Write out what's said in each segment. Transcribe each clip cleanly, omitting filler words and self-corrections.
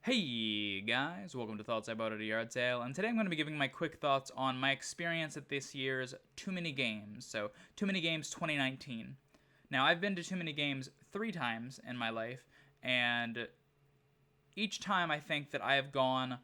Hey guys, welcome to Thoughts I Bought at a Yardsale, and today I'm going to be giving my quick thoughts on my experience at this year's Too Many Games, so Too Many Games 2019. Now, I've been to Too Many Games 3 times in my life, and each time I think that I have gone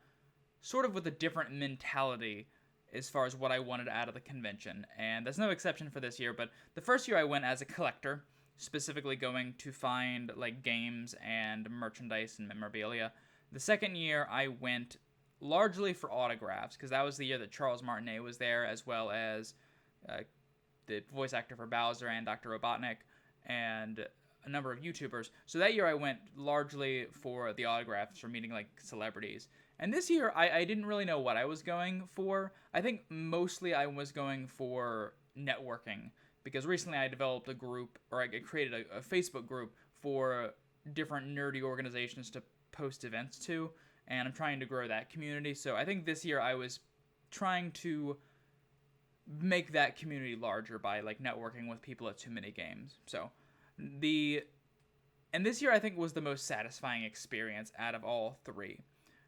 sort of with a different mentality as far as what I wanted out of the convention, and that's no exception for this year, but the first year I went as a collector, specifically going to find like games and merchandise and memorabilia. The second year I went largely for autographs, because that was the year that Charles Martinet was there, as well as uh, the voice actor for Bowser and Dr. Robotnik, and a number of YouTubers. So that year I went largely for the autographs, for meeting like celebrities. And this year I didn't really know what I was going for. I think mostly I was going for networking, because recently I developed a group, or I created a Facebook group for different nerdy organizations to post events to, and I'm trying to grow that community. So I think this year I was trying to make that community larger by like networking with people at Too Many Games. So the and this year I think was the most satisfying experience out of all three.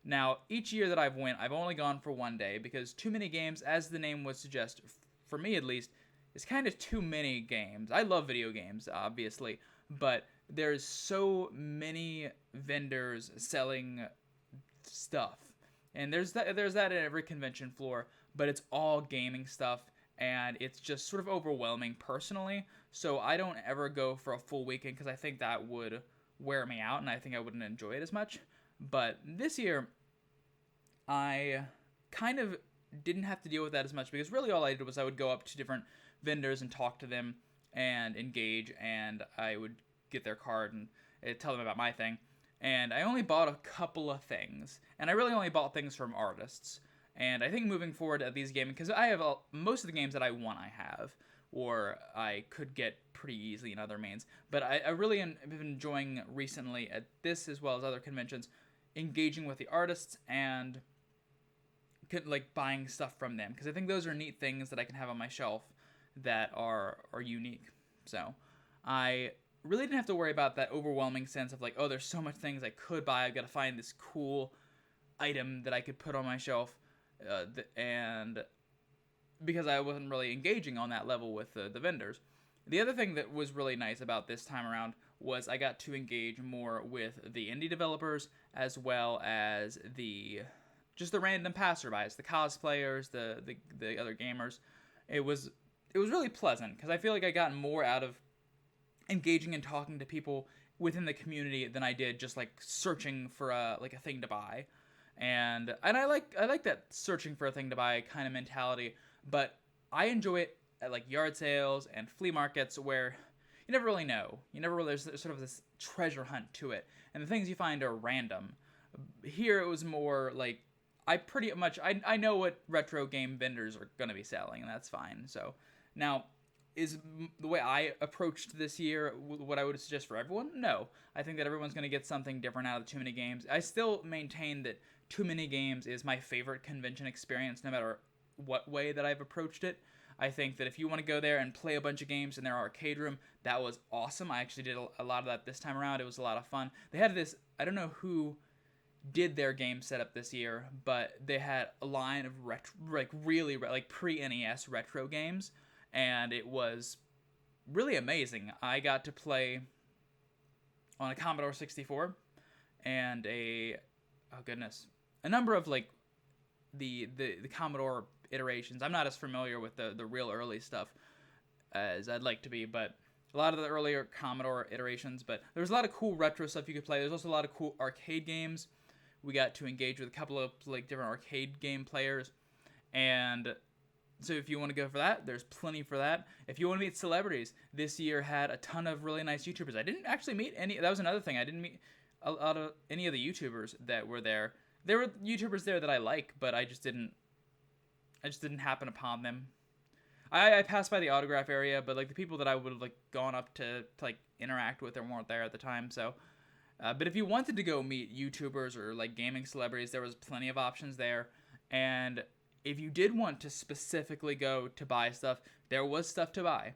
Now, each year that I've went, I've only gone for one day, because Too Many Games, as the name would suggest, for me at least, is kind of too many games. I love video games, obviously, but there's so many vendors selling stuff, and there's that at every convention floor, but it's all gaming stuff, and it's just sort of overwhelming personally. So I don't ever go for a full weekend, because I think that would wear me out, and I think I wouldn't enjoy it as much. But this year, I kind of didn't have to deal with that as much, because really all I did was I would go up to different vendors and talk to them and engage, and I would get their card and tell them about my thing. And I only bought a couple of things, and I really only bought things from artists. And I think moving forward at these games, because I have most of the games that I want, I have, or I could get pretty easily in other mains. But I really have been enjoying recently at this, as well as other conventions, engaging with the artists and like buying stuff from them, because I think those are neat things that I can have on my shelf that are unique. So I really didn't have to worry about that overwhelming sense of like, oh, there's so much things I could buy. I've got to find this cool item that I could put on my shelf, and because I wasn't really engaging on that level with the vendors. The other thing that was really nice about this time around was I got to engage more with the indie developers, as well as the random passerbys, the cosplayers, the other gamers. It was really pleasant, because I feel like I got more out of engaging and talking to people within the community than I did just like searching for a thing to buy. And I like that searching for a thing to buy kind of mentality, but I enjoy it at like yard sales and flea markets, where you never really know. You never really, there's sort of this treasure hunt to it, and the things you find are random. Here it was more like I pretty much I know what retro game vendors are going to be selling, and that's fine. So now, is the way I approached this year what I would suggest for everyone? No. I think that everyone's going to get something different out of Too Many Games. I still maintain that Too Many Games is my favorite convention experience, no matter what way that I've approached it. I think that if you want to go there and play a bunch of games in their arcade room, that was awesome. I actually did a lot of that this time around. It was a lot of fun. They had this, I don't know who did their game setup this year, but they had a line of really pre-NES retro games, and it was really amazing. I got to play on a Commodore 64 and a number of like the Commodore iterations. I'm not as familiar with the real early stuff as I'd like to be, but a lot of the earlier Commodore iterations. But there was a lot of cool retro stuff you could play. There's also a lot of cool arcade games. We got to engage with a couple of like different arcade game players, and so if you want to go for that, there's plenty for that. If you want to meet celebrities, this year had a ton of really nice YouTubers. I didn't actually meet any. That was another thing. I didn't meet a lot of any of the YouTubers that were there. There were YouTubers there that I like, but I just didn't happen upon them. I passed by the autograph area, but like the people that I would have like gone up to like interact with, or weren't there at the time. So, but if you wanted to go meet YouTubers or like gaming celebrities, there was plenty of options there. And if you did want to specifically go to buy stuff, there was stuff to buy.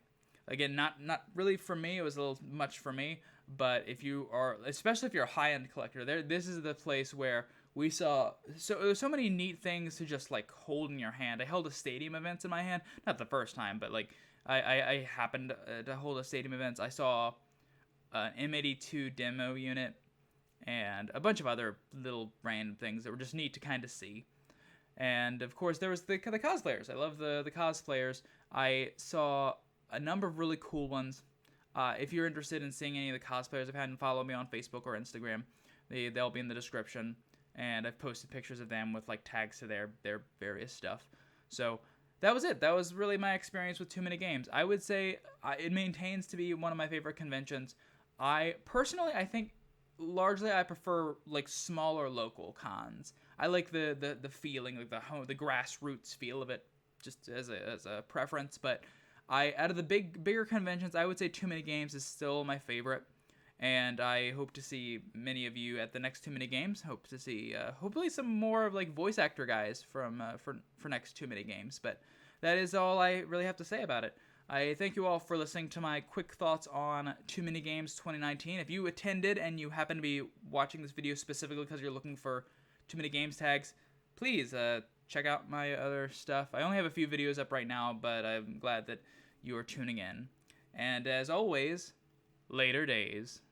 Again, not really for me. It was a little much for me, But if you are, especially if you're a high-end collector, this is the place where we saw there's so many neat things to just like hold in your hand. I held a stadium events in my hand, not the first time, but like I happened to hold a stadium events. I saw an M82 demo unit and a bunch of other little random things that were just neat to kind of see. And of course, there was the cosplayers. I love the cosplayers. I saw a number of really cool ones. If you're interested in seeing any of the cosplayers I've had, and follow me on Facebook or Instagram, they'll be in the description. And I've posted pictures of them with like tags to their various stuff. So that was it. That was really my experience with Too Many Games. I would say it maintains to be one of my favorite conventions. I think largely I prefer like smaller local cons. I like the feeling, like the grassroots feel of it, just as a preference. But out of the bigger conventions, I would say Too Many Games is still my favorite, and I hope to see many of you at the next Too Many Games. Hope to see hopefully some more of like voice actor guys from for next Too Many Games. But that is all I really have to say about it. I thank you all for listening to my quick thoughts on Too Many Games 2019. If you attended and you happen to be watching this video specifically because you're looking for Too Many Games tags, please check out my other stuff. I only have a few videos up right now, but I'm glad that you are tuning in. And as always, later days.